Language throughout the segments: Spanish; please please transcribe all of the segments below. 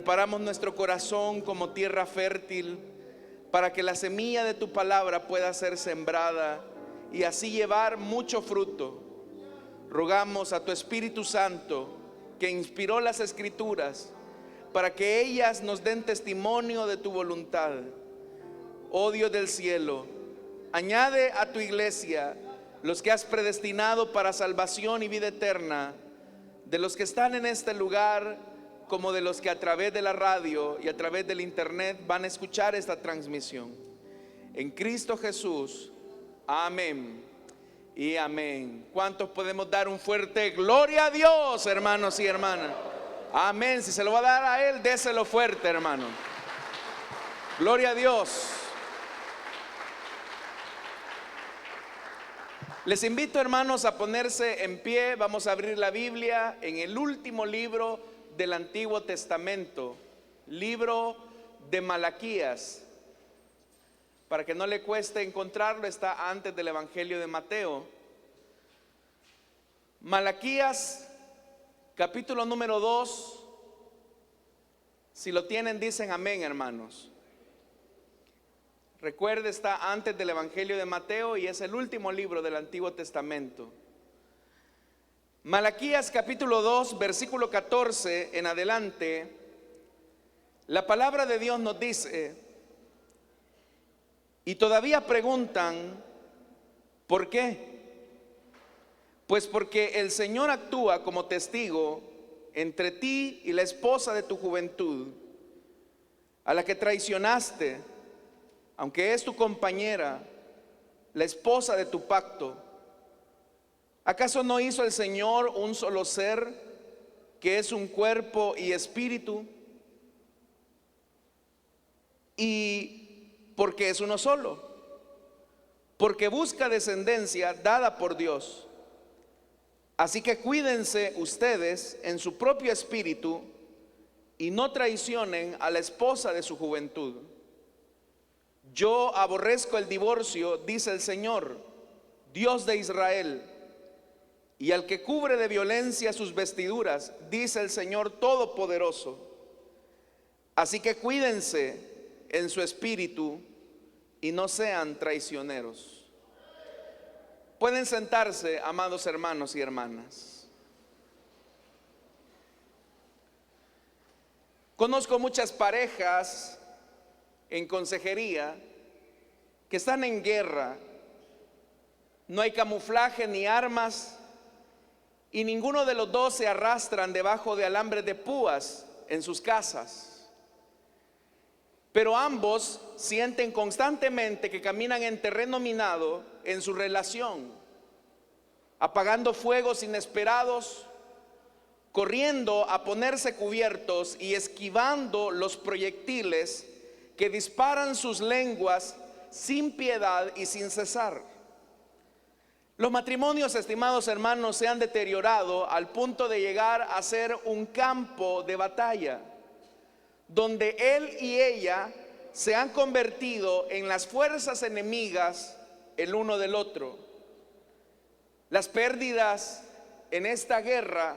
preparamos nuestro corazón como tierra fértil para que la semilla de tu palabra pueda ser sembrada y así llevar mucho fruto. Rogamos a tu Espíritu Santo, que inspiró las Escrituras, para que ellas nos den testimonio de tu voluntad. Oh Dios del cielo, añade a tu iglesia los que has predestinado para salvación y vida eterna, de los que están en este lugar como de los que a través de la radio y a través del internet van a escuchar esta transmisión. En Cristo Jesús, amén y amén. ¿Cuántos podemos dar un fuerte gloria a Dios, hermanos y hermanas? Amén. Si se lo va a dar a Él, déselo fuerte, hermano. Gloria a Dios. Les invito, hermanos, a ponerse en pie. Vamos a abrir la Biblia en el último libro del Antiguo Testamento, libro de Malaquías. Para que no le cueste encontrarlo, está antes del Evangelio de Mateo. Malaquías, capítulo número 2. Si lo tienen, dicen amén, hermanos. Recuerde, está antes del Evangelio de Mateo y es el último libro del Antiguo Testamento. Malaquías capítulo 2, versículo 14 en adelante, la palabra de Dios nos dice: y todavía preguntan, ¿por qué? Pues porque el Señor actúa como testigo entre ti y la esposa de tu juventud, a la que traicionaste, aunque es tu compañera, la esposa de tu pacto. ¿Acaso no hizo el Señor un solo ser, que es un cuerpo y espíritu? ¿Y por qué es uno solo? Porque busca descendencia dada por Dios. Así que cuídense ustedes en su propio espíritu y no traicionen a la esposa de su juventud. Yo aborrezco el divorcio, dice el Señor, Dios de Israel, y al que cubre de violencia sus vestiduras, dice el Señor Todopoderoso. Así que cuídense en su espíritu y no sean traicioneros. Pueden sentarse, amados hermanos y hermanas. Conozco muchas parejas en consejería que están en guerra. No hay camuflaje ni armas, y ninguno de los dos se arrastran debajo de alambres de púas en sus casas. Pero ambos sienten constantemente que caminan en terreno minado en su relación, apagando fuegos inesperados, corriendo a ponerse cubiertos y esquivando los proyectiles que disparan sus lenguas sin piedad y sin cesar. Los matrimonios, estimados hermanos, se han deteriorado al punto de llegar a ser un campo de batalla, donde él y ella se han convertido en las fuerzas enemigas el uno del otro. Las pérdidas en esta guerra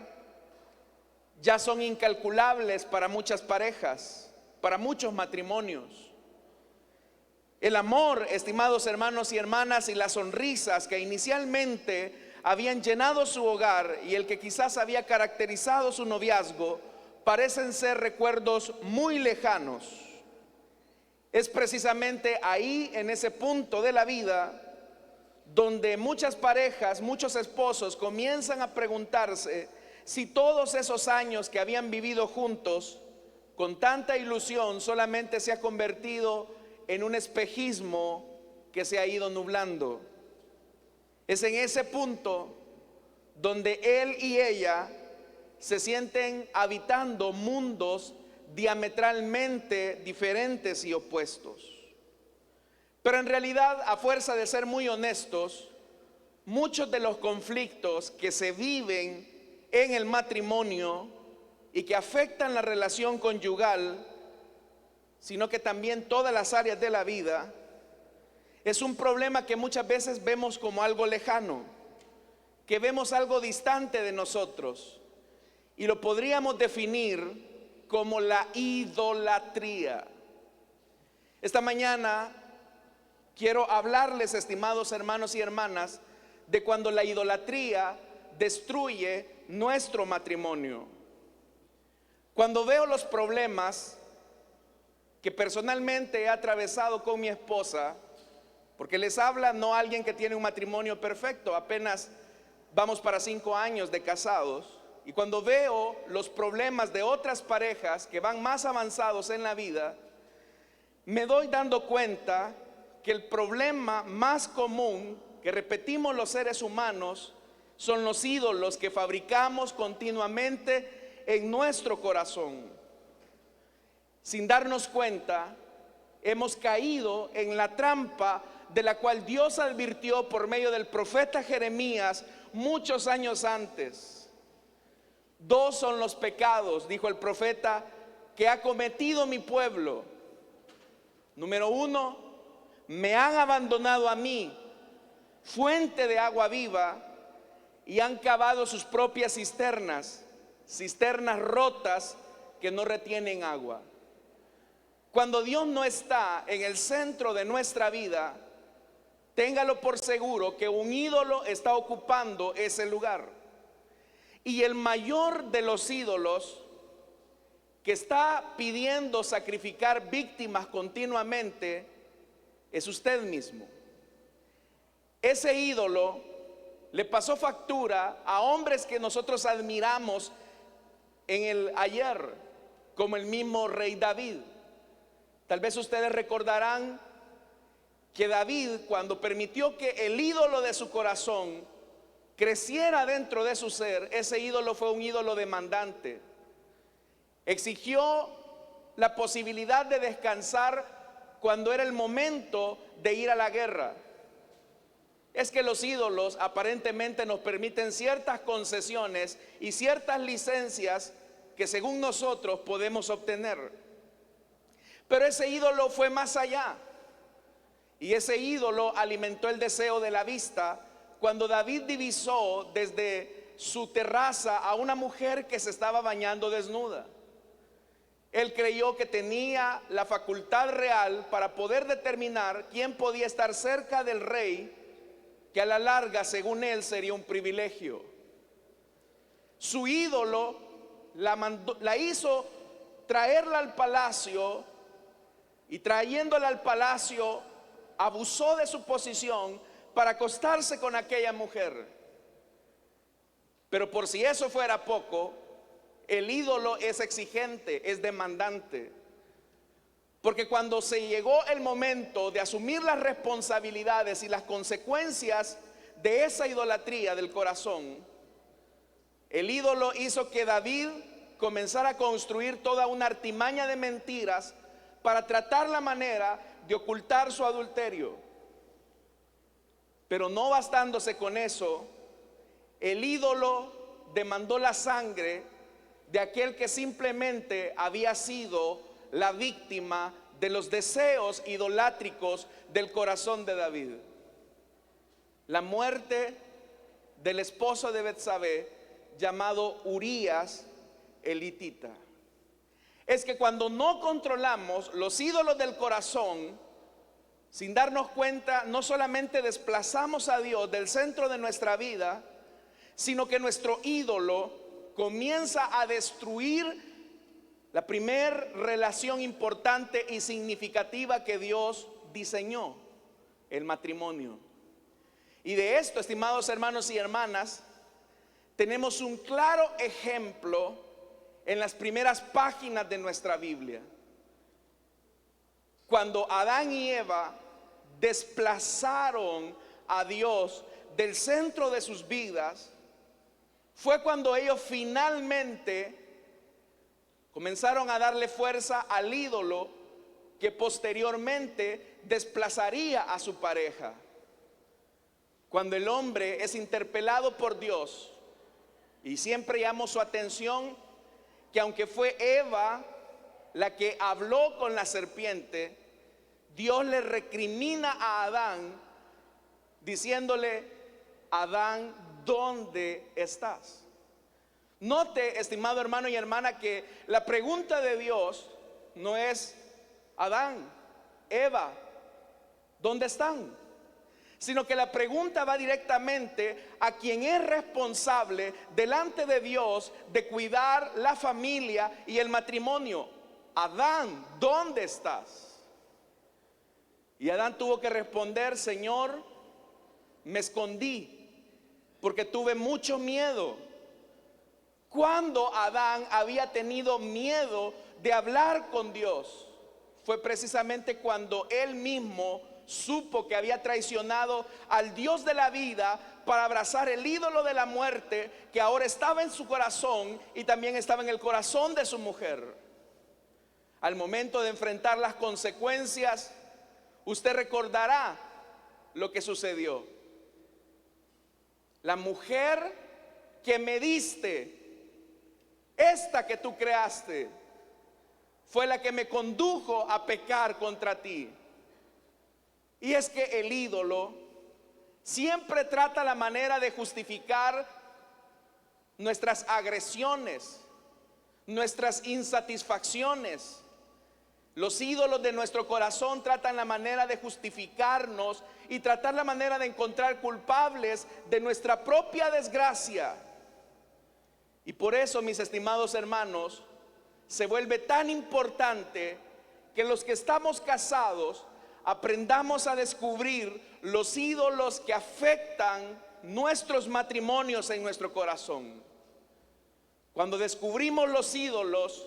ya son incalculables para muchas parejas, para muchos matrimonios. El amor, estimados hermanos y hermanas, y las sonrisas que inicialmente habían llenado su hogar y el que quizás había caracterizado su noviazgo, parecen ser recuerdos muy lejanos. Es precisamente ahí, en ese punto de la vida, donde muchas parejas, muchos esposos comienzan a preguntarse si todos esos años que habían vivido juntos con tanta ilusión solamente se ha convertido en un espejismo que se ha ido nublando. Es en ese punto donde él y ella se sienten habitando mundos diametralmente diferentes y opuestos. Pero en realidad, a fuerza de ser muy honestos, muchos de los conflictos que se viven en el matrimonio y que afectan la relación conyugal, sino que también todas las áreas de la vida, es un problema que muchas veces vemos como algo lejano, que vemos algo distante de nosotros, y lo podríamos definir como la idolatría. Esta mañana quiero hablarles, estimados hermanos y hermanas, de cuando la idolatría destruye nuestro matrimonio. Cuando veo los problemas que personalmente he atravesado con mi esposa, porque les habla no alguien que tiene un matrimonio perfecto, apenas vamos para 5 años de casados, y cuando veo los problemas de otras parejas que van más avanzados en la vida, me doy dando cuenta que el problema más común que repetimos los seres humanos son los ídolos que fabricamos continuamente en nuestro corazón. Sin darnos cuenta, hemos caído en la trampa de la cual Dios advirtió por medio del profeta Jeremías muchos años antes. 2 son los pecados, dijo el profeta, que ha cometido mi pueblo. Número 1, me han abandonado a mí, fuente de agua viva, y han cavado sus propias cisternas, cisternas rotas que no retienen agua. Cuando Dios no está en el centro de nuestra vida, téngalo por seguro que un ídolo está ocupando ese lugar. Y el mayor de los ídolos que está pidiendo sacrificar víctimas continuamente es usted mismo. Ese ídolo le pasó factura a hombres que nosotros admiramos en el ayer, como el mismo rey David. Tal vez ustedes recordarán que David, cuando permitió que el ídolo de su corazón creciera dentro de su ser, ese ídolo fue un ídolo demandante. Exigió la posibilidad de descansar cuando era el momento de ir a la guerra. Es que los ídolos aparentemente nos permiten ciertas concesiones y ciertas licencias que según nosotros podemos obtener. Pero ese ídolo fue más allá. Y ese ídolo alimentó el deseo de la vista cuando David divisó desde su terraza a una mujer que se estaba bañando desnuda. Él creyó que tenía la facultad real para poder determinar quién podía estar cerca del rey, que a la larga, según él, sería un privilegio. Su ídolo la hizo traerla al palacio, y trayéndola al palacio abusó de su posición para acostarse con aquella mujer. Pero por si eso fuera poco, el ídolo es exigente, es demandante. Porque cuando se llegó el momento de asumir las responsabilidades y las consecuencias de esa idolatría del corazón, el ídolo hizo que David comenzara a construir toda una artimaña de mentiras para tratar la manera de ocultar su adulterio. Pero no bastándose con eso, el ídolo demandó la sangre de aquel que simplemente había sido la víctima de los deseos idolátricos del corazón de David. La muerte del esposo de Betsabé, llamado Urías el hitita. Es que cuando no controlamos los ídolos del corazón, sin darnos cuenta, no solamente desplazamos a Dios del centro de nuestra vida, sino que nuestro ídolo comienza a destruir la primer relación importante y significativa que Dios diseñó, el matrimonio. Y de esto, estimados hermanos y hermanas, tenemos un claro ejemplo en las primeras páginas de nuestra Biblia. Cuando Adán y Eva desplazaron a Dios del centro de sus vidas, fue cuando ellos finalmente comenzaron a darle fuerza al ídolo que posteriormente desplazaría a su pareja. Cuando el hombre es interpelado por Dios, y siempre llamo su atención que aunque fue Eva la que habló con la serpiente, Dios le recrimina a Adán diciéndole: Adán, ¿dónde estás? Note, estimado hermano y hermana, que la pregunta de Dios no es: Adán, Eva, ¿dónde están? Sino que la pregunta va directamente a quien es responsable delante de Dios de cuidar la familia y el matrimonio. Adán, ¿dónde estás? Y Adán tuvo que responder: Señor, me escondí porque tuve mucho miedo. Cuando Adán había tenido miedo de hablar con Dios, fue precisamente cuando él mismo supo que había traicionado al Dios de la vida para abrazar el ídolo de la muerte que ahora estaba en su corazón y también estaba en el corazón de su mujer. Al momento de enfrentar las consecuencias, usted recordará lo que sucedió. La mujer que me diste, esta que tú creaste, fue la que me condujo a pecar contra ti. Y es que el ídolo siempre trata la manera de justificar nuestras agresiones, nuestras insatisfacciones. Los ídolos de nuestro corazón tratan la manera de justificarnos y tratar la manera de encontrar culpables de nuestra propia desgracia. Y por eso, mis estimados hermanos, se vuelve tan importante que los que estamos casados aprendamos a descubrir los ídolos que afectan nuestros matrimonios en nuestro corazón. Cuando descubrimos los ídolos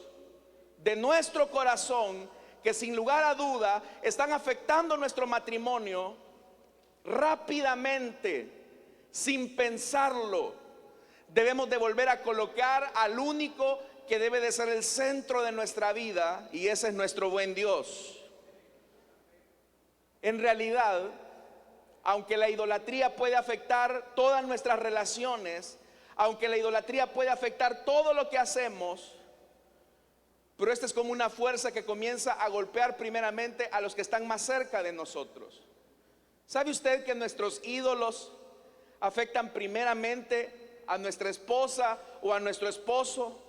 de nuestro corazón que sin lugar a duda están afectando nuestro matrimonio, rápidamente, sin pensarlo, debemos de volver a colocar al único que debe de ser el centro de nuestra vida, y ese es nuestro buen Dios. En realidad, aunque la idolatría puede afectar todas nuestras relaciones, aunque la idolatría puede afectar todo lo que hacemos, pero esta es como una fuerza que comienza a golpear primeramente a los que están más cerca de nosotros. ¿Sabe usted que nuestros ídolos afectan primeramente a nuestra esposa o a nuestro esposo?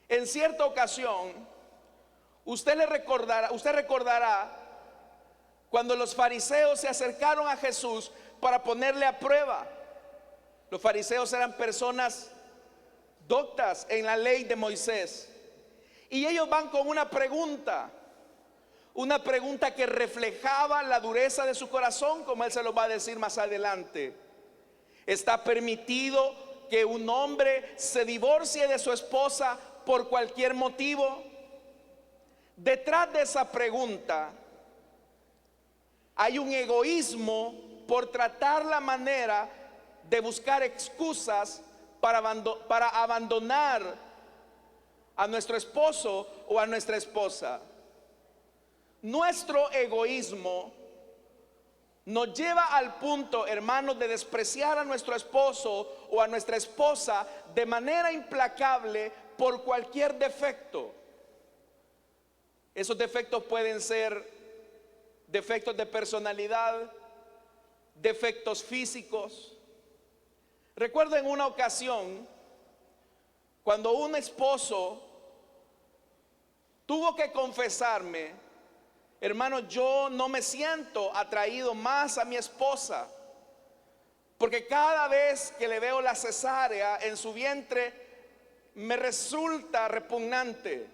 En cierta ocasión, usted recordará cuando los fariseos se acercaron a Jesús para ponerle a prueba. Los fariseos eran personas doctas en la ley de Moisés, y ellos van con una pregunta que reflejaba la dureza de su corazón, como él se lo va a decir más adelante. ¿Está permitido que un hombre se divorcie de su esposa por cualquier motivo? Detrás de esa pregunta hay un egoísmo por tratar la manera de buscar excusas para abandonar a nuestro esposo o a nuestra esposa. Nuestro egoísmo nos lleva al punto, hermanos, de despreciar a nuestro esposo o a nuestra esposa de manera implacable por cualquier defecto. Esos defectos pueden ser defectos de personalidad, defectos físicos. Recuerdo en una ocasión cuando un esposo tuvo que confesarme: hermano, yo no me siento atraído más a mi esposa, porque cada vez que le veo la cesárea en su vientre me resulta repugnante.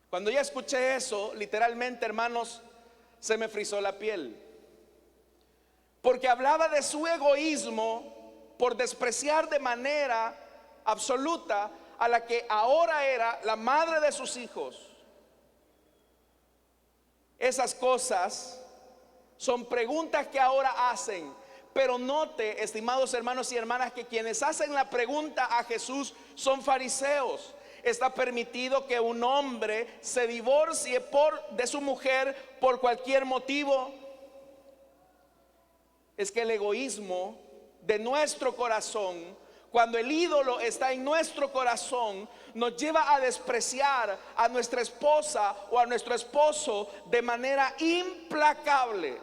Cuando ya escuché eso, literalmente, hermanos, se me frizó la piel, porque hablaba de su egoísmo por despreciar de manera absoluta a la que ahora era la madre de sus hijos. Esas cosas son preguntas que ahora hacen, pero note, estimados hermanos y hermanas, que quienes hacen la pregunta a Jesús son fariseos. ¿Está permitido que un hombre se divorcie de su mujer por cualquier motivo? Es que el egoísmo de nuestro corazón, cuando el ídolo está en nuestro corazón, nos lleva a despreciar a nuestra esposa o a nuestro esposo de manera implacable.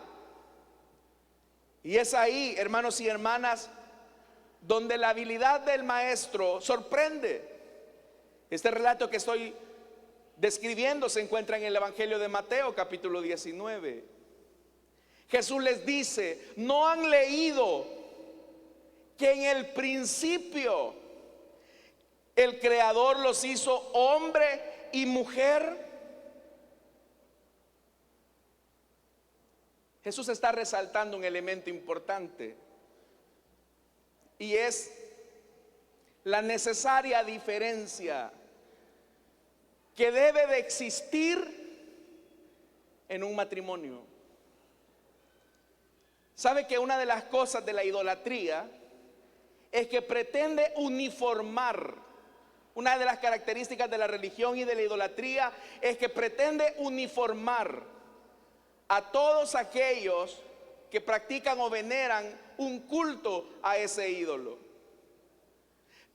Y es ahí, hermanos y hermanas, donde la habilidad del maestro sorprende. Este relato que estoy describiendo se encuentra en el Evangelio de Mateo, capítulo 19. Jesús les dice: ¿no han leído que en el principio el Creador los hizo hombre y mujer? Jesús está resaltando un elemento importante, y es la necesaria diferencia que debe de existir en un matrimonio. ¿Sabe que una de las cosas de la idolatría es que pretende uniformar? Una de las características de la religión y de la idolatría es que pretende uniformar a todos aquellos que practican o veneran un culto a ese ídolo.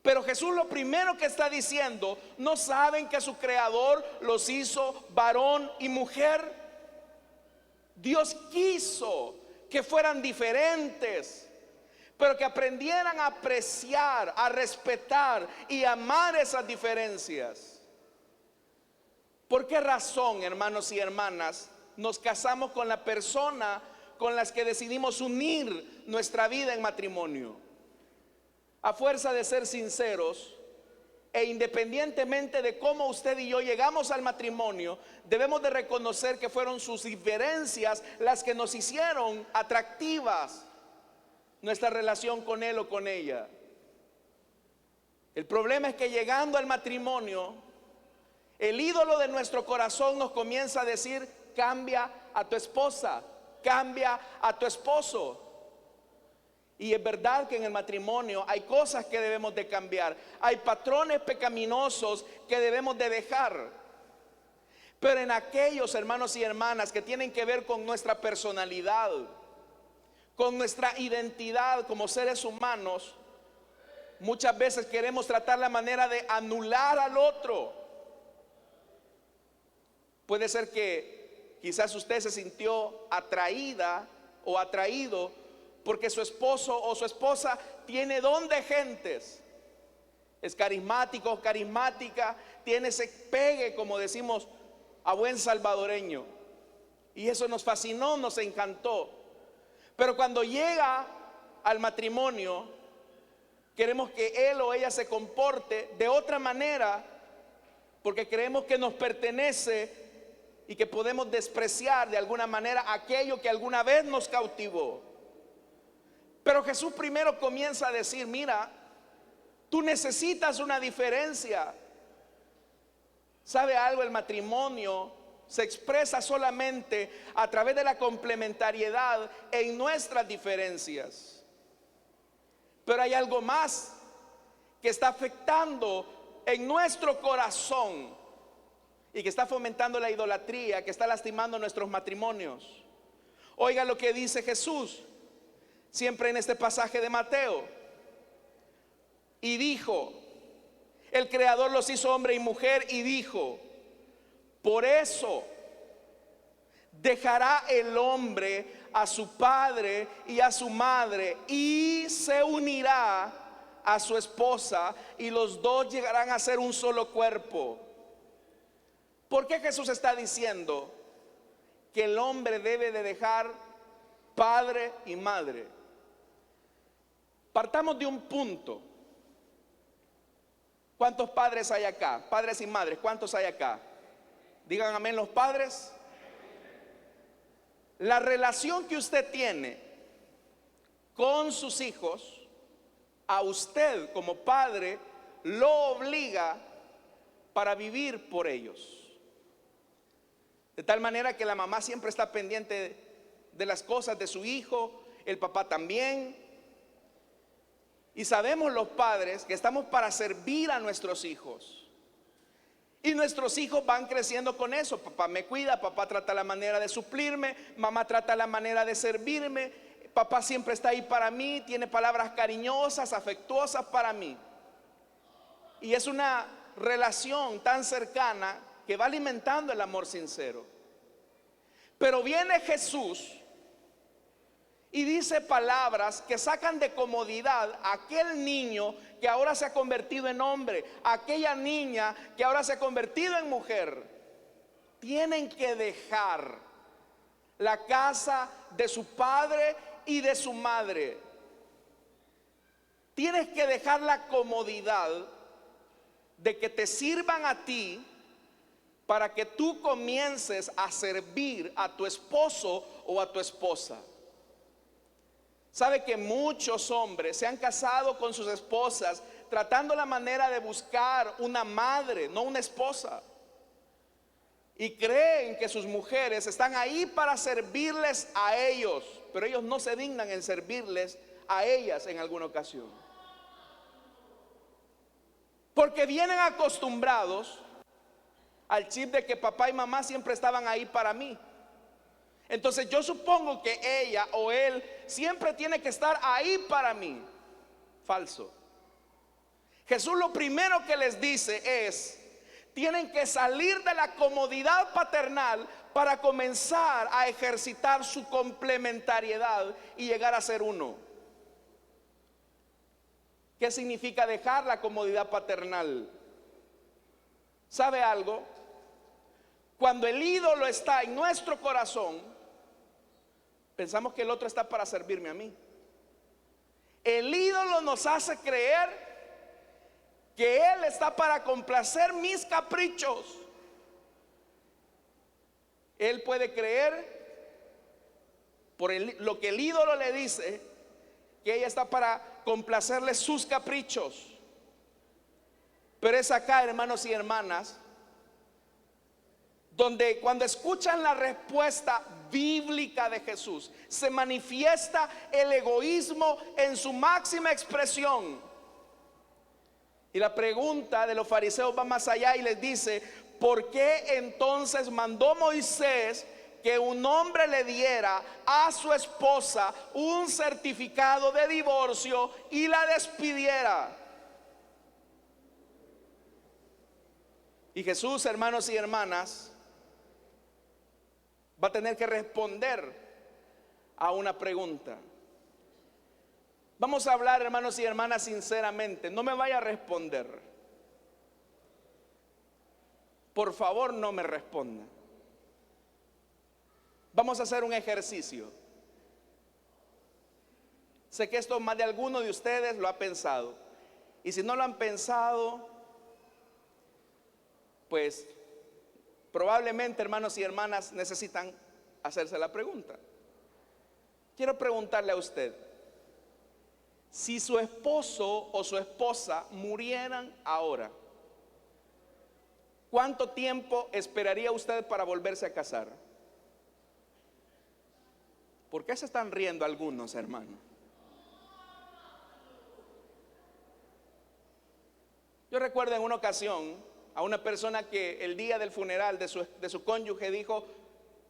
Pero Jesús lo primero que está diciendo: ¿no saben que su creador los hizo varón y mujer? Dios quiso que fueran diferentes, pero que aprendieran a apreciar, a respetar y amar esas diferencias. ¿Por qué razón, hermanos y hermanas, nos casamos con la persona con las que decidimos unir nuestra vida en matrimonio? A fuerza de ser sinceros, e independientemente de cómo usted y yo llegamos al matrimonio, debemos de reconocer que fueron sus diferencias las que nos hicieron atractivas nuestra relación con él o con ella. El problema es que llegando al matrimonio, el ídolo de nuestro corazón nos comienza a decir: cambia a tu esposa, cambia a tu esposo. Y es verdad que en el matrimonio hay cosas que debemos de cambiar, hay patrones pecaminosos que debemos de dejar. Pero en aquellos, hermanos y hermanas, que tienen que ver con nuestra personalidad, con nuestra identidad como seres humanos, muchas veces queremos tratar la manera de anular al otro. Puede ser que quizás usted se sintió atraída o atraído porque su esposo o su esposa tiene don de gentes, es carismático o carismática, tiene ese pegue, como decimos a buen salvadoreño, y eso nos fascinó, nos encantó. Pero cuando llega al matrimonio, queremos que él o ella se comporte de otra manera, porque creemos que nos pertenece y que podemos despreciar de alguna manera aquello que alguna vez nos cautivó. Pero Jesús primero comienza a decir: mira, tú necesitas una diferencia. ¿Sabe algo? El matrimonio se expresa solamente a través de la complementariedad en nuestras diferencias. Pero hay algo más que está afectando en nuestro corazón y que está fomentando la idolatría, que está lastimando nuestros matrimonios. Oiga lo que dice Jesús siempre en este pasaje de Mateo: y dijo, el Creador los hizo hombre y mujer, y dijo: por eso dejará el hombre a su padre y a su madre, y se unirá a su esposa, y los dos llegarán a ser un solo cuerpo. ¿Por qué Jesús está diciendo que el hombre debe de dejar padre y madre? Partamos de un punto. ¿Cuántos padres hay acá? Padres y madres, ¿cuántos hay acá? Digan amén los padres. La relación que usted tiene con sus hijos, a usted como padre lo obliga para vivir por ellos. De tal manera que la mamá siempre está pendiente de las cosas de su hijo, el papá también. Y sabemos los padres que estamos para servir a nuestros hijos. Y nuestros hijos van creciendo con eso. Papá me cuida, papá trata la manera de suplirme, mamá trata la manera de servirme, papá siempre está ahí para mí, tiene palabras cariñosas, afectuosas para mí. Y es una relación tan cercana que va alimentando el amor sincero. Pero viene Jesús y dice palabras que sacan de comodidad a aquel niño que ahora se ha convertido en hombre, a aquella niña que ahora se ha convertido en mujer. Tienen que dejar la casa de su padre y de su madre. Tienes que dejar la comodidad de que te sirvan a ti para que tú comiences a servir a tu esposo o a tu esposa. Sabe que muchos hombres se han casado con sus esposas tratando la manera de buscar una madre, no una esposa. Y creen que sus mujeres están ahí para servirles a ellos, pero ellos no se dignan en servirles a ellas en alguna ocasión. Porque vienen acostumbrados al chip de que papá y mamá siempre estaban ahí para mí. Entonces yo supongo que ella o él siempre tiene que estar ahí para mí. Falso. Jesús lo primero que les dice es: tienen que salir de la comodidad paternal para comenzar a ejercitar su complementariedad y llegar a ser uno. ¿Qué significa dejar la comodidad paternal? ¿Sabe algo? Cuando el ídolo está en nuestro corazón, pensamos que el otro está para servirme a mí. El ídolo nos hace creer que él está para complacer mis caprichos. Él puede creer por lo que el ídolo le dice, que ella está para complacerle sus caprichos. Pero es acá, hermanos y hermanas, donde cuando escuchan la respuesta bíblica de Jesús, se manifiesta el egoísmo en su máxima expresión. Y la pregunta de los fariseos va más allá y les dice: ¿por qué entonces mandó Moisés que un hombre le diera a su esposa un certificado de divorcio y la despidiera? Y Jesús, hermanos y hermanas, va a tener que responder a una pregunta. Vamos a hablar, hermanos y hermanas, sinceramente. No me vaya a responder. Por favor, no me responda. Vamos a hacer un ejercicio. Sé que esto más de alguno de ustedes lo ha pensado. Y si no lo han pensado, pues probablemente, hermanos y hermanas, necesitan hacerse la pregunta. Quiero preguntarle a usted: si su esposo o su esposa murieran ahora, ¿cuánto tiempo esperaría usted para volverse a casar? ¿Por qué se están riendo algunos, hermanos? Yo recuerdo en una ocasión a una persona que el día del funeral de su cónyuge dijo: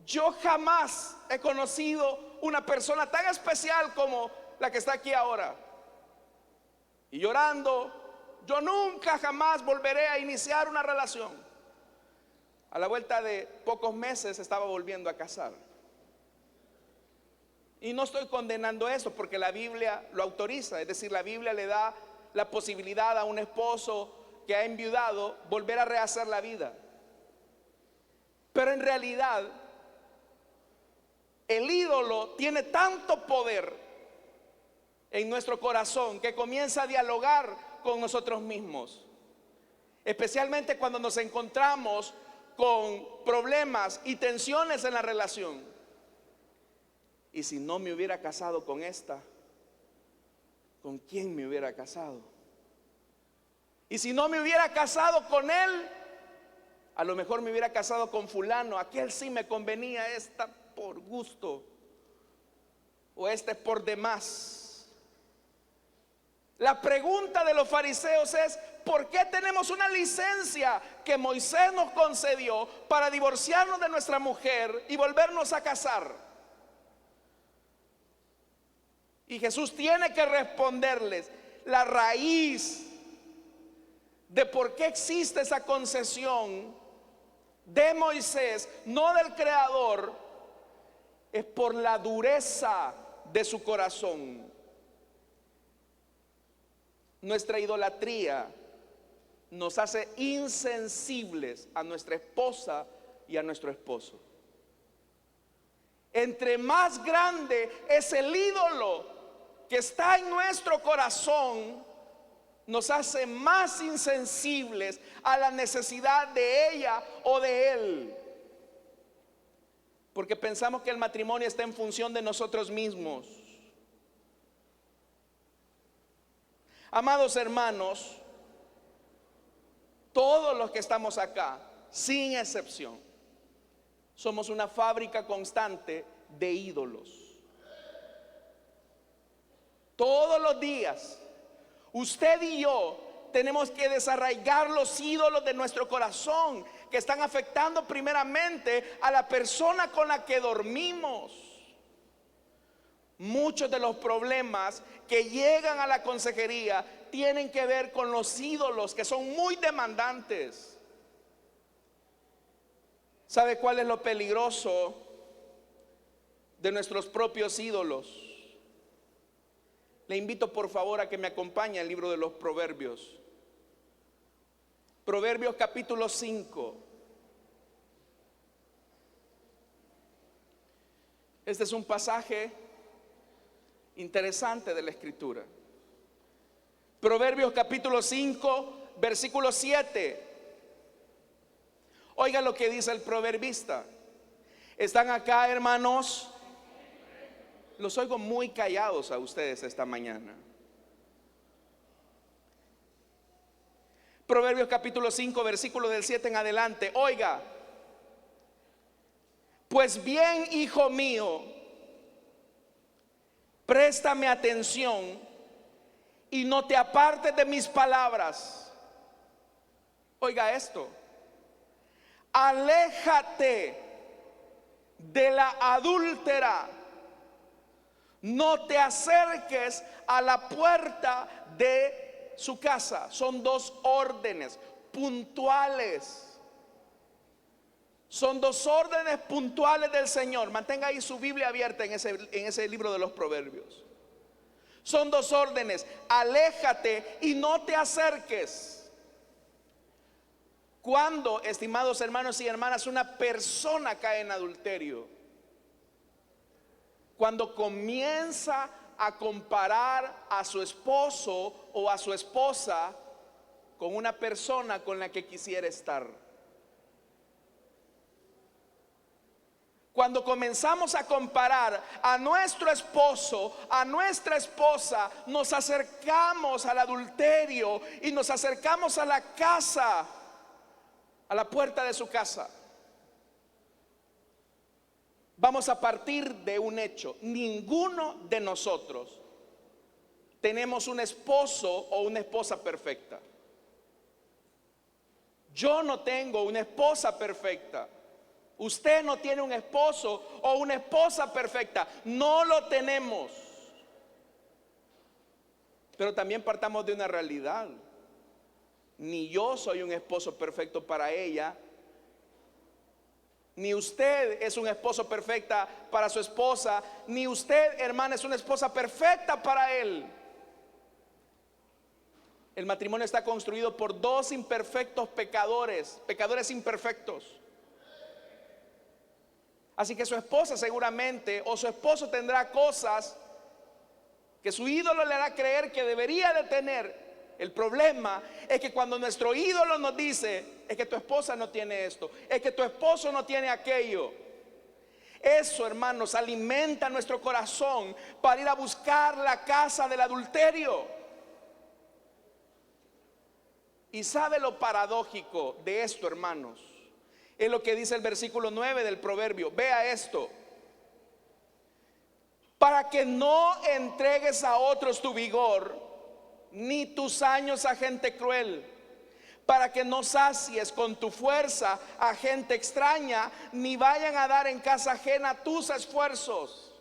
yo jamás he conocido una persona tan especial como la que está aquí ahora. Y llorando: yo nunca jamás volveré a iniciar una relación. A la vuelta de pocos meses estaba volviendo a casar. Y no estoy condenando eso, porque la Biblia lo autoriza. Es decir, la Biblia le da la posibilidad a un esposo que ha enviudado volver a rehacer la vida. Pero en realidad el ídolo tiene tanto poder en nuestro corazón que comienza a dialogar con nosotros mismos, especialmente cuando nos encontramos con problemas y tensiones en la relación. Y si no me hubiera casado con esta, ¿con quién me hubiera casado? Y si no me hubiera casado con él, a lo mejor me hubiera casado con fulano. Aquel sí me convenía, esta por gusto, o este por demás. La pregunta de los fariseos es: ¿por qué tenemos una licencia que Moisés nos concedió para divorciarnos de nuestra mujer y volvernos a casar? Y Jesús tiene que responderles la raíz de por qué existe esa concesión de Moisés, no del Creador. Es por la dureza de su corazón. Nuestra idolatría nos hace insensibles a nuestra esposa y a nuestro esposo. Entre más grande es el ídolo que está en nuestro corazón, nos hace más insensibles a la necesidad de ella o de él. Porque pensamos que el matrimonio está en función de nosotros mismos. Amados hermanos, todos los que estamos acá, sin excepción, somos una fábrica constante de ídolos. Todos los días, usted y yo tenemos que desarraigar los ídolos de nuestro corazón que están afectando primeramente a la persona con la que dormimos. Muchos de los problemas que llegan a la consejería tienen que ver con los ídolos que son muy demandantes. ¿Sabe cuál es lo peligroso de nuestros propios ídolos? Le invito por favor a que me acompañe al libro de los Proverbios. Proverbios capítulo 5. Este es un pasaje interesante de la Escritura. Proverbios capítulo 5, versículo 7. Oiga lo que dice el proverbista. ¿Están acá, hermanos? Los oigo muy callados a ustedes esta mañana. Proverbios capítulo 5, versículo del 7 en adelante. Oiga, pues bien, hijo mío, préstame atención y no te apartes de mis palabras. Oiga esto. Aléjate de la adúltera. No te acerques a la puerta de su casa. Son dos órdenes puntuales. Son dos órdenes puntuales del Señor. Mantenga ahí su Biblia abierta en ese libro de los Proverbios. Son dos órdenes. Aléjate y no te acerques. Cuando, estimados hermanos y hermanas, una persona cae en adulterio, cuando comienza a comparar a su esposo o a su esposa con una persona con la que quisiera estar. Cuando comenzamos a comparar a nuestro esposo, a nuestra esposa, nos acercamos al adulterio y nos acercamos a la casa, a la puerta de su casa. Vamos a partir de un hecho. Ninguno de nosotros tenemos un esposo o una esposa perfecta. Yo no tengo una esposa perfecta. Usted no tiene un esposo o una esposa perfecta. No lo tenemos. Pero también partamos de una realidad. Ni yo soy un esposo perfecto para ella, ni usted es un esposo perfecta para su esposa, ni usted, hermana, es una esposa perfecta para él. El matrimonio está construido por dos imperfectos pecadores, pecadores imperfectos. Así que su esposa seguramente, o su esposo, tendrá cosas que su ídolo le hará creer que debería de tener. El problema es que cuando nuestro ídolo nos dice: es que tu esposa no tiene esto, es que tu esposo no tiene aquello, eso, hermanos, alimenta nuestro corazón para ir a buscar la casa del adulterio. Y sabe lo paradójico de esto, hermanos, es lo que dice el versículo 9 del proverbio. Vea esto: para que no entregues a otros tu vigor, ni tus años a gente cruel, para que no sacies con tu fuerza a gente extraña, ni vayan a dar en casa ajena tus esfuerzos.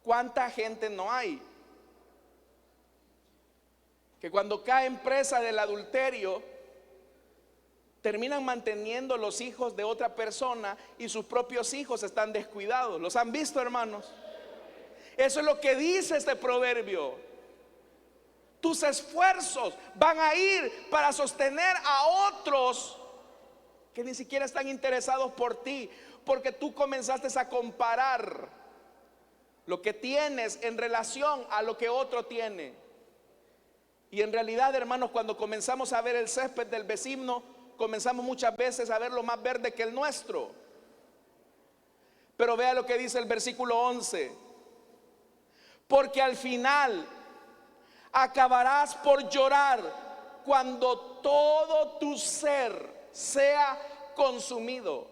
¿Cuánta gente no hay que cuando caen presa del adulterio terminan manteniendo los hijos de otra persona y sus propios hijos están descuidados? ¿Los han visto, hermanos? Eso es lo que dice este proverbio. Tus esfuerzos van a ir para sostener a otros que ni siquiera están interesados por ti, porque tú comenzaste a comparar lo que tienes en relación a lo que otro tiene. Y en realidad, hermanos, cuando comenzamos a ver el césped del vecino, comenzamos muchas veces a verlo más verde que el nuestro. Pero vea lo que dice el versículo 11: porque al final acabarás por llorar cuando todo tu ser sea consumido.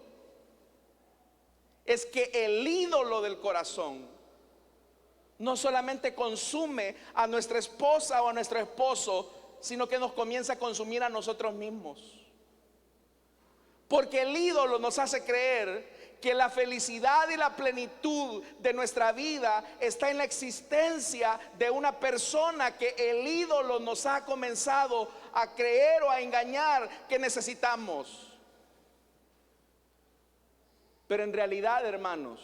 Es que el ídolo del corazón no solamente consume a nuestra esposa o a nuestro esposo, sino que nos comienza a consumir a nosotros mismos. Porque el ídolo nos hace creer que la felicidad y la plenitud de nuestra vida está en la existencia de una persona que el ídolo nos ha comenzado a creer o a engañar que necesitamos. Pero en realidad, hermanos,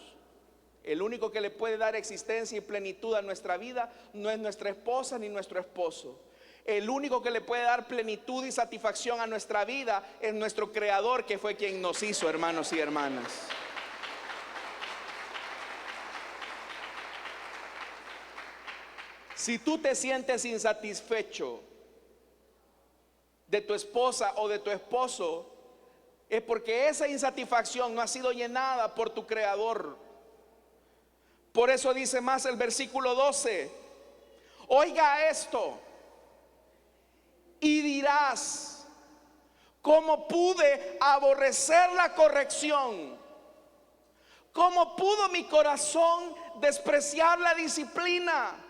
el único que le puede dar existencia y plenitud a nuestra vida no es nuestra esposa ni nuestro esposo. El único que le puede dar plenitud y satisfacción a nuestra vida es nuestro Creador, que fue quien nos hizo, hermanos y hermanas. Si tú te sientes insatisfecho de tu esposa o de tu esposo, es porque esa insatisfacción no ha sido llenada por tu Creador. Por eso dice más el versículo 12: oiga esto y dirás, ¿cómo pude aborrecer la corrección? ¿Cómo pudo mi corazón despreciar la disciplina?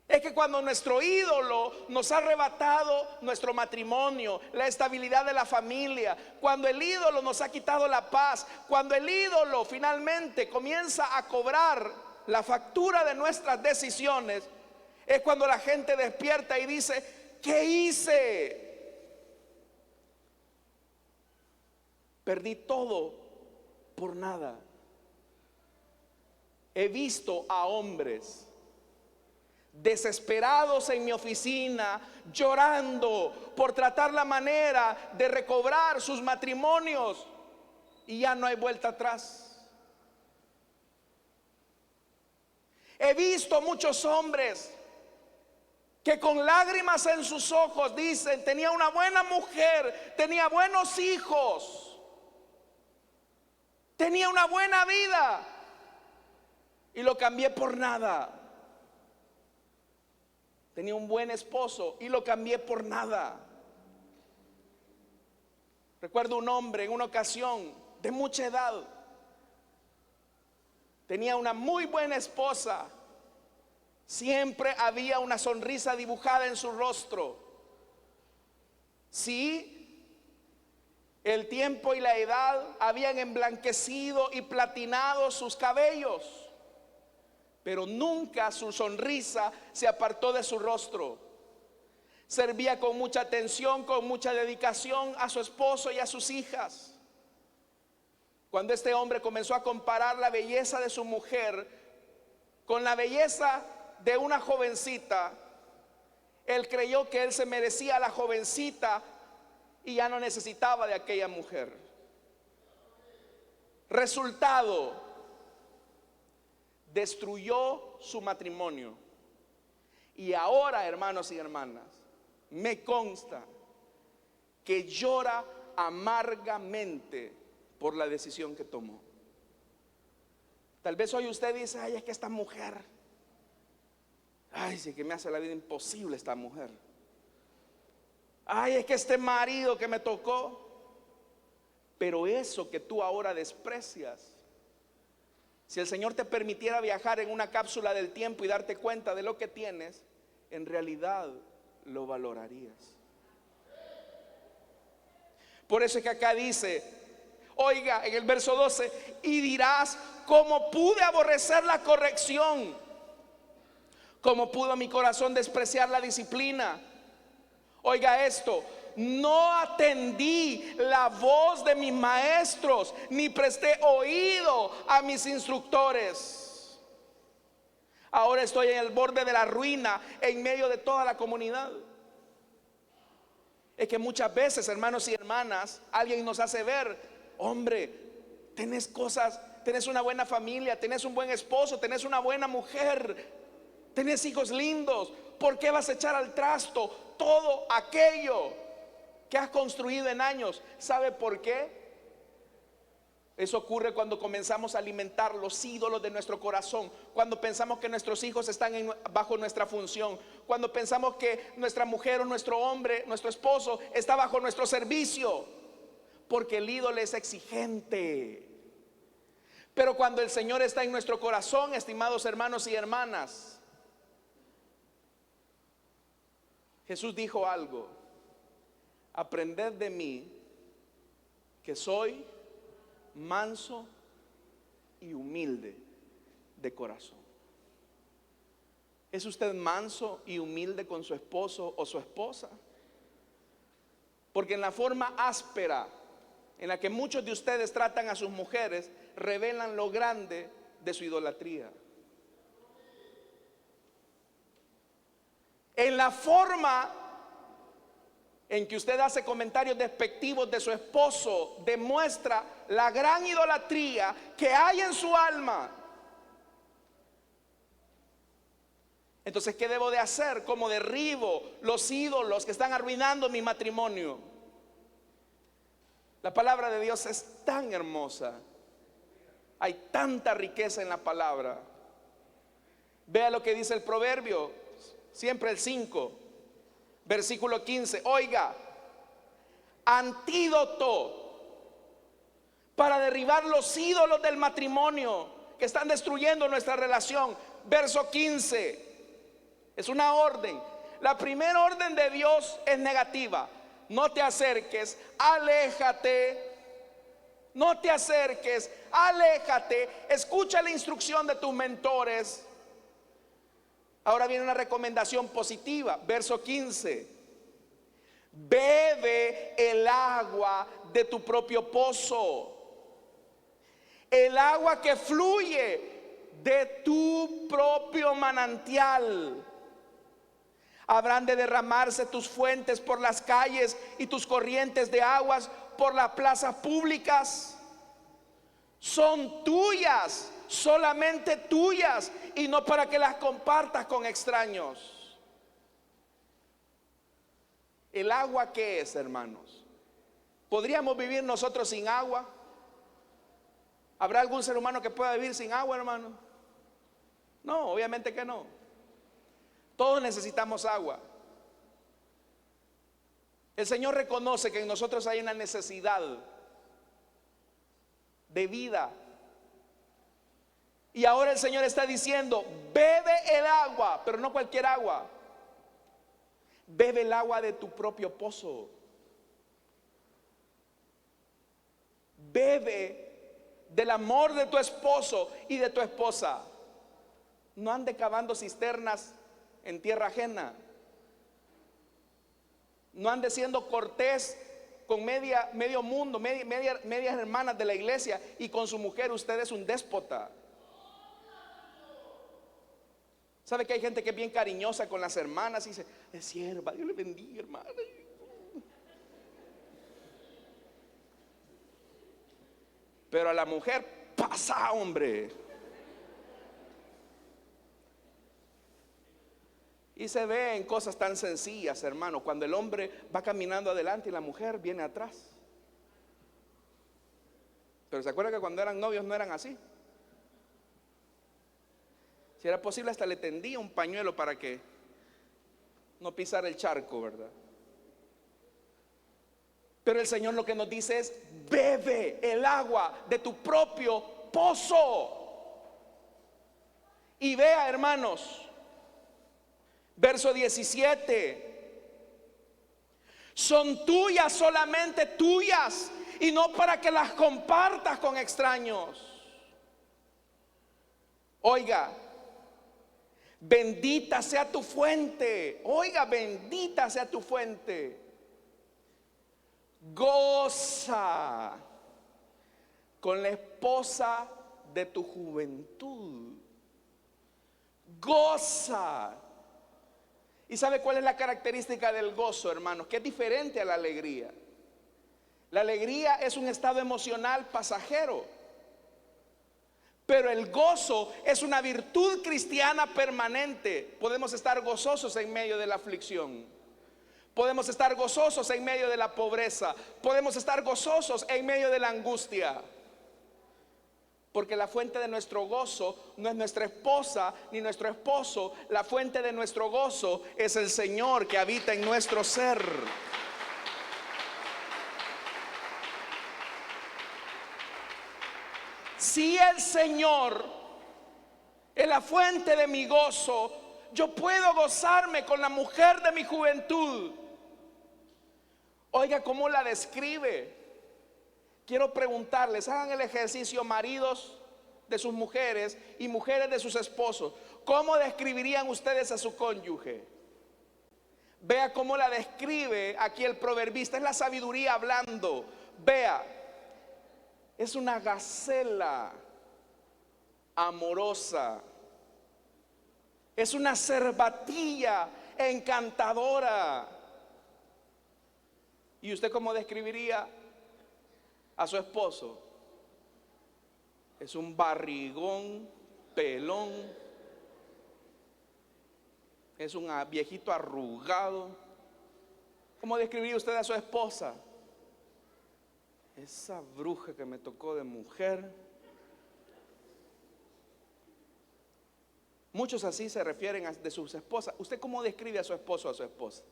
Es que cuando nuestro ídolo nos ha arrebatado nuestro matrimonio, la estabilidad de la familia, cuando el ídolo nos ha quitado la paz, cuando el ídolo finalmente comienza a cobrar la factura de nuestras decisiones, es cuando la gente despierta y dice: ¿qué hice? Perdí todo por nada. He visto a hombres desesperados en mi oficina, llorando por tratar la manera de recobrar sus matrimonios, y ya no hay vuelta atrás. He visto muchos hombres que con lágrimas en sus ojos dicen: tenía una buena mujer, tenía buenos hijos, tenía una buena vida y lo cambié por nada. Tenía un buen esposo y lo cambié por nada. Recuerdo un hombre en una ocasión de mucha edad. Tenía una muy buena esposa. Siempre había una sonrisa dibujada en su rostro. Sí, el tiempo y la edad habían emblanquecido y platinado sus cabellos, pero nunca su sonrisa se apartó de su rostro. Servía con mucha atención, con mucha dedicación a su esposo y a sus hijas. Cuando este hombre comenzó a comparar la belleza de su mujer con la belleza de una jovencita, él creyó que él se merecía a la jovencita y ya no necesitaba de aquella mujer. Resultado: destruyó su matrimonio. Y ahora, hermanos y hermanas, me consta que llora amargamente por la decisión que tomó. Tal vez hoy usted dice: ay, es que esta mujer, ay, sí que me hace la vida imposible esta mujer. Ay, es que este marido que me tocó. Pero eso que tú ahora desprecias, si el Señor te permitiera viajar en una cápsula del tiempo y darte cuenta de lo que tienes, en realidad lo valorarías. Por eso es que acá dice, oiga, en el verso 12: y dirás, ¿cómo pude aborrecer la corrección? ¿Cómo pudo mi corazón despreciar la disciplina? Oiga esto: no atendí la voz de mis maestros, ni presté oído a mis instructores. Ahora estoy en el borde de la ruina en medio de toda la comunidad. Es que muchas veces, hermanos y hermanas, alguien nos hace ver: hombre, tenés cosas, tenés una buena familia, tenés un buen esposo, tenés una buena mujer, tenés hijos lindos. ¿Por qué vas a echar al trasto todo aquello que has construido en años? ¿Sabe por qué? Eso ocurre cuando comenzamos a alimentar los ídolos de nuestro corazón, cuando pensamos que nuestros hijos están bajo nuestra función, cuando pensamos que nuestra mujer o nuestro hombre, nuestro esposo, está bajo nuestro servicio, porque el ídolo es exigente. Pero cuando el Señor está en nuestro corazón, estimados hermanos y hermanas, Jesús dijo algo: aprended de mí, que soy manso y humilde de corazón. ¿Es usted manso y humilde con su esposo o su esposa? Porque en la forma áspera en la que muchos de ustedes tratan a sus mujeres, revelan lo grande de su idolatría. En la forma en que usted hace comentarios despectivos de su esposo, demuestra la gran idolatría que hay en su alma. Entonces, ¿qué debo de hacer? ¿Cómo derribo los ídolos que están arruinando mi matrimonio? La palabra de Dios es tan hermosa. Hay tanta riqueza en la palabra. Vea lo que dice el proverbio, siempre el 5. Versículo 15, oiga, antídoto para derribar los ídolos del matrimonio que están destruyendo nuestra relación. Verso 15, es una orden. La primera orden de Dios es negativa: no te acerques, aléjate. No te acerques, aléjate. Escucha la instrucción de tus mentores. Ahora viene una recomendación positiva, verso 15. Bebe el agua de tu propio pozo, el agua que fluye de tu propio manantial. Habrán de derramarse tus fuentes por las calles y tus corrientes de aguas por las plazas públicas. Son tuyas, solamente tuyas, y no para que las compartas con extraños. ¿El agua qué es, hermanos? ¿Podríamos vivir nosotros sin agua? ¿Habrá algún ser humano que pueda vivir sin agua, hermano? No, obviamente que no. Todos necesitamos agua. El Señor reconoce que en nosotros hay una necesidad de vida. Y ahora el Señor está diciendo: bebe el agua, pero no cualquier agua. Bebe el agua de tu propio pozo. Bebe del amor de tu esposo y de tu esposa. No ande cavando cisternas en tierra ajena. No ande siendo cortés con medio mundo, medias hermanas de la iglesia, y con su mujer usted es un déspota. ¿Sabe que hay gente que es bien cariñosa con las hermanas y dice: es sierva, Dios le bendiga, hermana? Pero a la mujer pasa, hombre. Y se ve en cosas tan sencillas, hermano, cuando el hombre va caminando adelante y la mujer viene atrás. Pero se acuerda que cuando eran novios no eran así. Si era posible, hasta le tendía un pañuelo para que no pisara el charco, ¿verdad? Pero el Señor lo que nos dice es: bebe el agua de tu propio pozo. Y vea, hermanos, verso 17: son tuyas, solamente tuyas, y no para que las compartas con extraños. Oiga, bendita sea tu fuente. Oiga, bendita sea tu fuente. Goza con la esposa de tu juventud. Goza. ¿Y sabe cuál es la característica del gozo, hermanos? Que es diferente a la alegría. La alegría es un estado emocional pasajero, pero el gozo es una virtud cristiana permanente. Podemos estar gozosos en medio de la aflicción. Podemos estar gozosos en medio de la pobreza. Podemos estar gozosos en medio de la angustia. Porque la fuente de nuestro gozo no es nuestra esposa ni nuestro esposo. La fuente de nuestro gozo es el Señor que habita en nuestro ser. Si el Señor es la fuente de mi gozo, yo puedo gozarme con la mujer de mi juventud. Oiga cómo la describe. Quiero preguntarles, hagan el ejercicio, maridos de sus mujeres y mujeres de sus esposos. ¿Cómo describirían ustedes a su cónyuge? Vea cómo la describe aquí el proverbista. Es la sabiduría hablando. Vea, es una gacela amorosa. Es una cervatilla encantadora. ¿Y usted cómo describiría a su esposo? Es un barrigón, pelón, es un viejito arrugado. ¿Cómo describiría usted a su esposa? Esa bruja que me tocó de mujer. Muchos así se refieren de sus esposas. ¿Usted cómo describe a su esposo o a su esposa?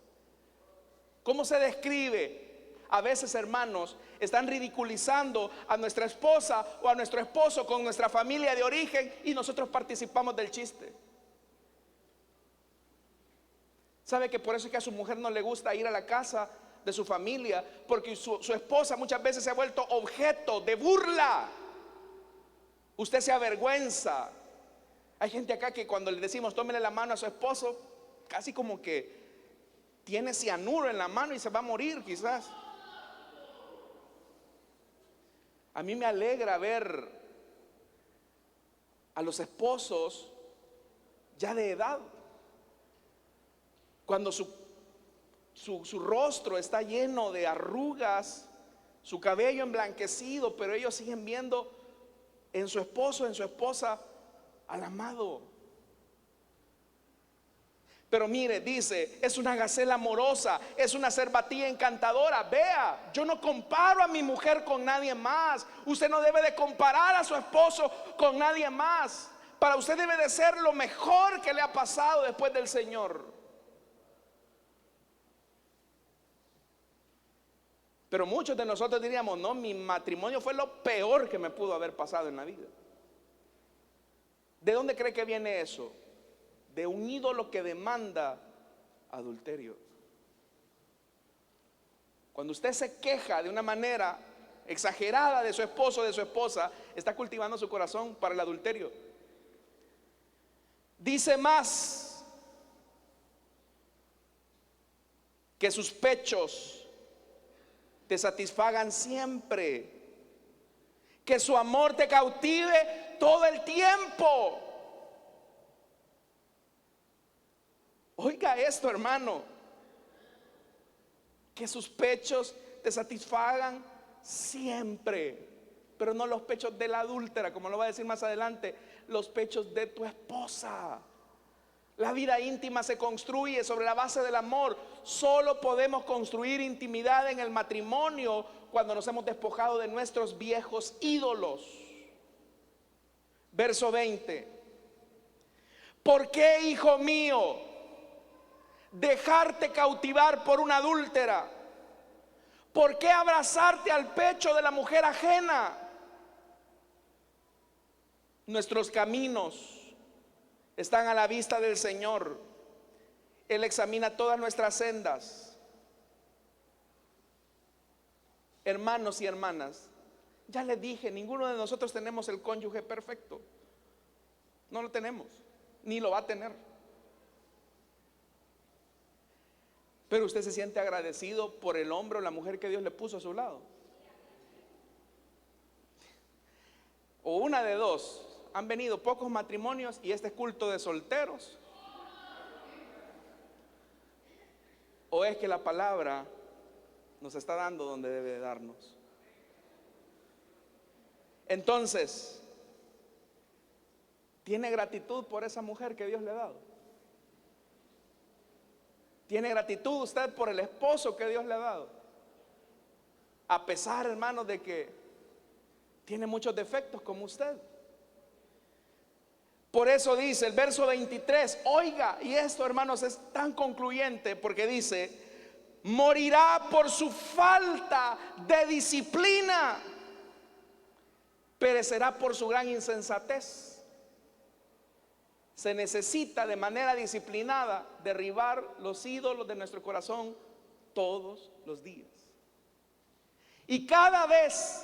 ¿Cómo se describe? A veces, hermanos, están ridiculizando a nuestra esposa o a nuestro esposo con nuestra familia de origen y nosotros participamos del chiste. ¿Sabe que por eso es que a su mujer no le gusta ir a la casa de su familia? Porque su esposa muchas veces se ha vuelto objeto de burla. Usted se avergüenza. Hay gente acá que cuando le decimos tómele la mano a su esposo, casi como que tiene cianuro en la mano y se va a morir quizás. A mí me alegra ver a los esposos ya de edad, cuando su rostro está lleno de arrugas, su cabello emblanquecido, pero ellos siguen viendo en su esposo, en su esposa, al amado. Pero mire, dice, es una gacela amorosa, es una cervatilla encantadora. Vea, yo no comparo a mi mujer con nadie más. Usted no debe de comparar a su esposo con nadie más. Para usted debe de ser lo mejor que le ha pasado después del Señor. Pero muchos de nosotros diríamos, no, mi matrimonio fue lo peor que me pudo haber pasado en la vida. ¿De dónde cree que viene eso? De un ídolo que demanda adulterio. Cuando usted se queja de una manera exagerada de su esposo o de su esposa, está cultivando su corazón para el adulterio. Dice más, que sus pechos te satisfagan siempre, que su amor te cautive todo el tiempo. Oiga esto, hermano, que sus pechos te satisfagan siempre, pero no los pechos de la adúltera, como lo va a decir más adelante, los pechos de tu esposa. La vida íntima se construye sobre la base del amor. Solo podemos construir intimidad en el matrimonio cuando nos hemos despojado de nuestros viejos ídolos. Verso 20. ¿Por qué, hijo mío, dejarte cautivar por una adúltera? ¿Por qué abrazarte al pecho de la mujer ajena? Nuestros caminos están a la vista del Señor. Él examina todas nuestras sendas. Hermanos y hermanas, ya les dije, ninguno de nosotros tenemos el cónyuge perfecto. No lo tenemos, ni lo va a tener. Pero usted se siente agradecido por el hombre o la mujer que Dios le puso a su lado. O una de dos, han venido pocos matrimonios y este es culto de solteros. ¿O es que la palabra nos está dando donde debe de darnos? Entonces, ¿tiene gratitud por esa mujer que Dios le ha dado? ¿Tiene gratitud usted por el esposo que Dios le ha dado? A pesar, hermanos, de que tiene muchos defectos como usted. Por eso dice el verso 23, oiga, y esto, hermanos, es tan concluyente porque dice, morirá por su falta de disciplina, perecerá por su gran insensatez. Se necesita de manera disciplinada derribar los ídolos de nuestro corazón todos los días. Y cada vez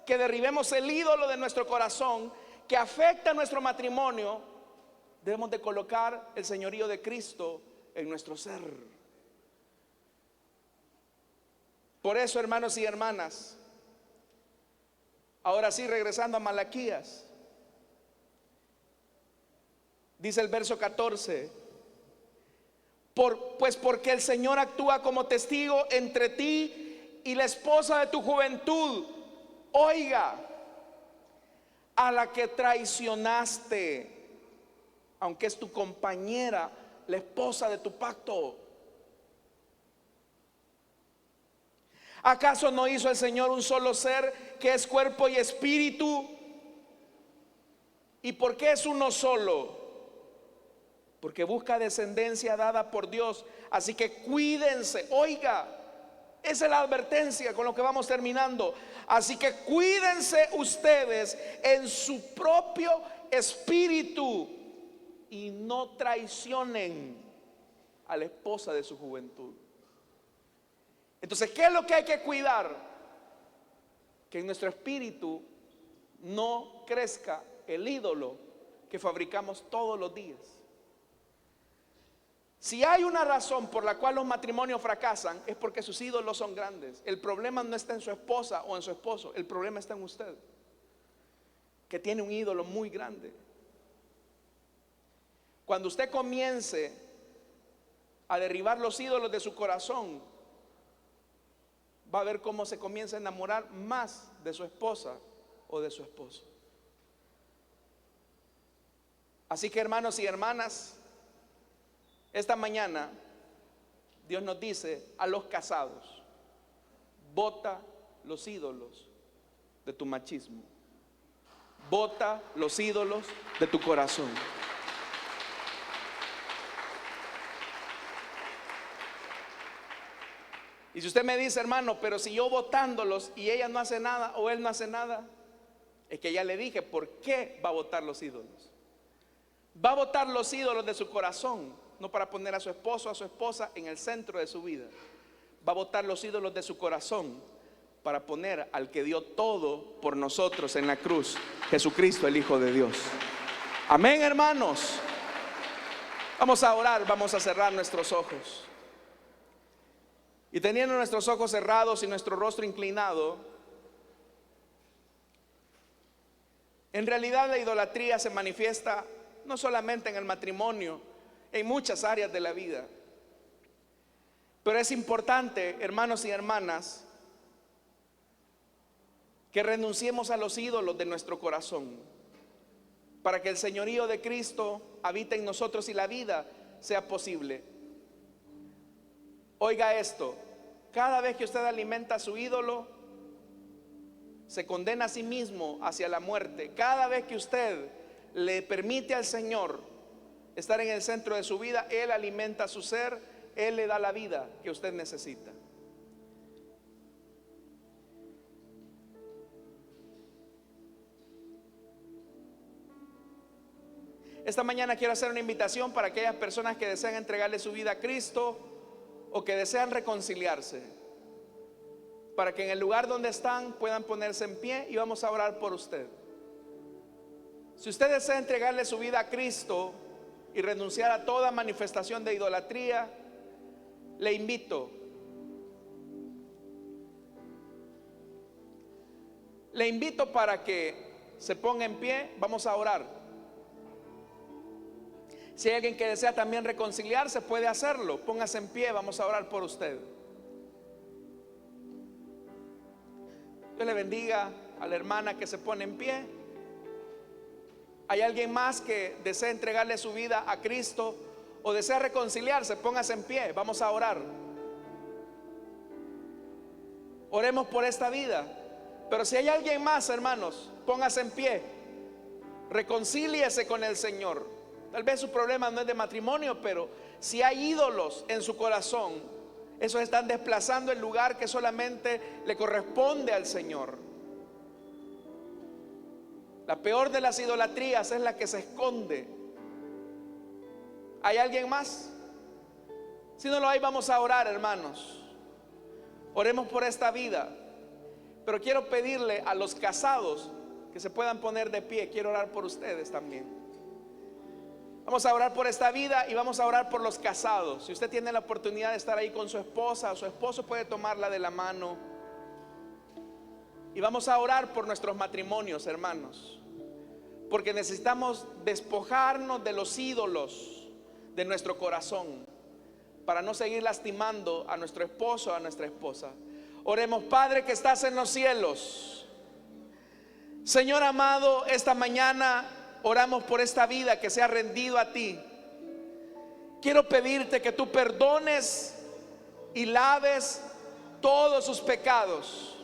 que derribemos el ídolo de nuestro corazón que afecta a nuestro matrimonio, debemos de colocar el señorío de Cristo en nuestro ser. Por eso, hermanos y hermanas, ahora sí, regresando a Malaquías, dice el verso 14, pues porque el Señor actúa como testigo entre ti y la esposa de tu juventud, oiga, a la que traicionaste, aunque es tu compañera, la esposa de tu pacto. ¿Acaso no hizo el Señor un solo ser que es cuerpo y espíritu? ¿Y por qué es uno solo? Porque busca descendencia dada por Dios. Así que cuídense, oiga, esa es la advertencia con lo que vamos terminando. Así que cuídense ustedes en su propio espíritu y no traicionen a la esposa de su juventud. Entonces, ¿qué es lo que hay que cuidar? Que en nuestro espíritu no crezca el ídolo que fabricamos todos los días. Si hay una razón por la cual los matrimonios fracasan, es porque sus ídolos son grandes. El problema no está en su esposa o en su esposo, el problema está en usted, que tiene un ídolo muy grande. Cuando usted comience a derribar los ídolos de su corazón, va a ver cómo se comienza a enamorar más de su esposa o de su esposo. Así que, hermanos y hermanas, esta mañana Dios nos dice a los casados: bota los ídolos de tu machismo, bota los ídolos de tu corazón. Y si usted me dice, hermano, pero si yo botándolos y ella no hace nada o él no hace nada, es que ya le dije por qué va a botar los ídolos. Va a botar los ídolos de su corazón, no para poner a su esposo o a su esposa en el centro de su vida. Va a botar los ídolos de su corazón para poner al que dio todo por nosotros en la cruz, Jesucristo, el Hijo de Dios. Amén, hermanos. Vamos a orar, vamos a cerrar nuestros ojos. Y teniendo nuestros ojos cerrados y nuestro rostro inclinado, en realidad la idolatría se manifiesta no solamente en el matrimonio, en muchas áreas de la vida. Pero es importante, hermanos y hermanas, que renunciemos a los ídolos de nuestro corazón, para que el señorío de Cristo habite en nosotros y la vida sea posible. Oiga esto: cada vez que usted alimenta a su ídolo, se condena a sí mismo hacia la muerte. Cada vez que usted le permite al Señor estar en el centro de su vida, Él alimenta su ser, Él le da la vida que usted necesita. Esta mañana quiero hacer una invitación para aquellas personas que desean entregarle su vida a Cristo o que desean reconciliarse, para que en el lugar donde están puedan ponerse en pie y vamos a orar por usted. Si usted desea entregarle su vida a Cristo y renunciar a toda manifestación de idolatría, le invito para que se ponga en pie, vamos a orar. Si hay alguien que desea también reconciliarse, puede hacerlo. Póngase en pie, vamos a orar por usted. Dios le bendiga a la hermana que se pone en pie. ¿Hay alguien más que desea entregarle su vida a Cristo o desea reconciliarse? Póngase en pie, vamos a orar. Oremos por esta vida. Pero si hay alguien más, hermanos, póngase en pie. Reconcíliese con el Señor. Tal vez su problema no es de matrimonio, pero si hay ídolos en su corazón, esos están desplazando el lugar que solamente le corresponde al Señor. La peor de las idolatrías es la que se esconde. ¿Hay alguien más? Si no lo hay, vamos a orar, hermanos. Oremos por esta vida. Pero quiero pedirle a los casados que se puedan poner de pie. Quiero orar por ustedes también. Vamos a orar por esta vida y vamos a orar por los casados. Si usted tiene la oportunidad de estar ahí con su esposa o su esposo, puede tomarla de la mano. Y vamos a orar por nuestros matrimonios, hermanos, porque necesitamos despojarnos de los ídolos de nuestro corazón para no seguir lastimando a nuestro esposo o a nuestra esposa. Oremos. Padre que estás en los cielos, Señor amado, esta mañana oramos por esta vida que se ha rendido a ti. Quiero pedirte que tú perdones y laves todos sus pecados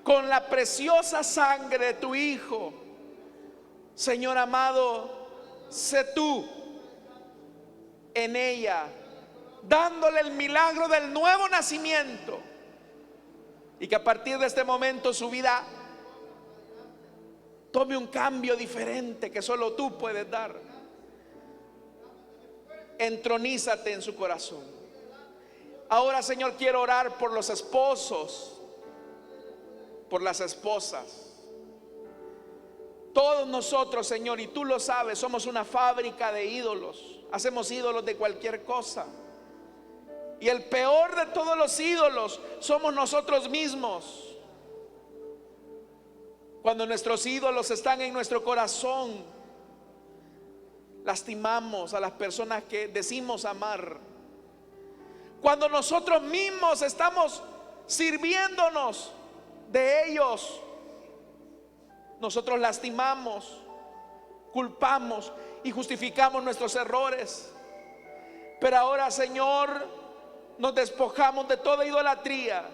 con la preciosa sangre de tu Hijo. Señor amado, sé tú en ella, dándole el milagro del nuevo nacimiento, y que a partir de este momento su vida tome un cambio diferente que solo tú puedes dar. Entronízate en su corazón. Ahora, Señor, quiero orar por los esposos, por las esposas. Todos nosotros, Señor, y tú lo sabes, somos una fábrica de ídolos. Hacemos ídolos de cualquier cosa. Y el peor de todos los ídolos somos nosotros mismos. Cuando nuestros ídolos están en nuestro corazón, lastimamos a las personas que decimos amar. Cuando nosotros mismos estamos sirviéndonos de ellos, nosotros lastimamos, culpamos y justificamos nuestros errores. Pero ahora, Señor, nos despojamos de toda idolatría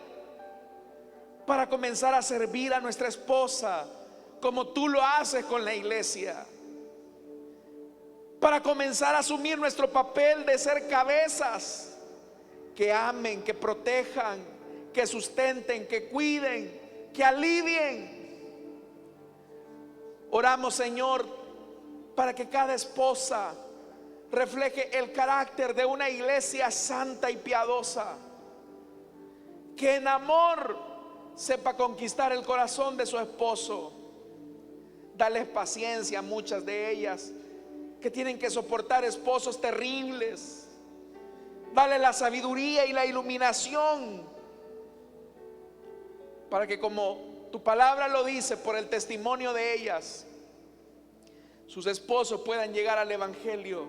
para comenzar a servir a nuestra esposa como tú lo haces con la iglesia, para comenzar a asumir nuestro papel de ser cabezas que amen, que protejan, que sustenten, que cuiden, que alivien. Oramos, Señor, para que cada esposa refleje el carácter de una iglesia santa y piadosa, que en amor sepa conquistar el corazón de su esposo. Dales paciencia a muchas de ellas que tienen que soportar esposos terribles. Dale la sabiduría y la iluminación para que, como tu palabra lo dice, por el testimonio de ellas, sus esposos puedan llegar al evangelio.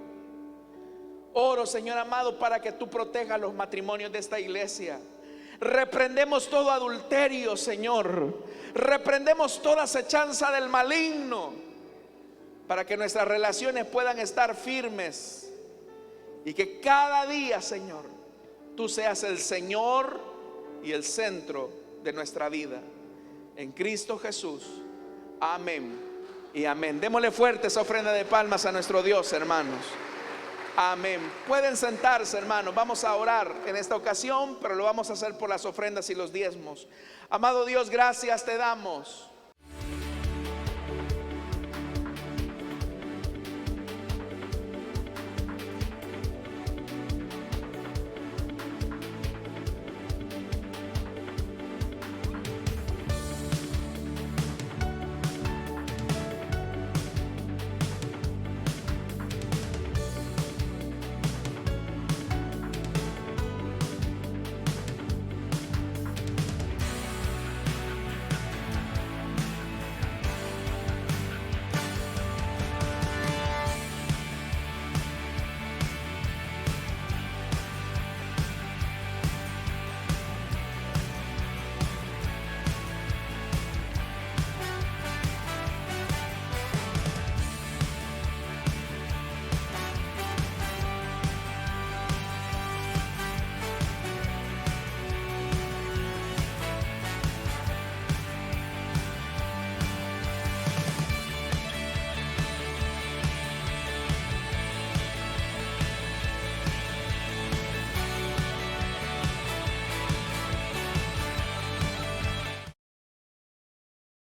Oro, Señor amado, para que tú protejas los matrimonios de esta iglesia. Reprendemos todo adulterio, Señor. Reprendemos toda acechanza del maligno, para que nuestras relaciones puedan estar firmes y que cada día, Señor, tú seas el Señor y el centro de nuestra vida. En Cristo Jesús. Amén y amén. Démosle fuerte esa ofrenda de palmas a nuestro Dios, hermanos. Amén. Pueden sentarse, hermanos. Vamos a orar en esta ocasión, pero lo vamos a hacer por las ofrendas y los diezmos. Amado Dios, gracias te damos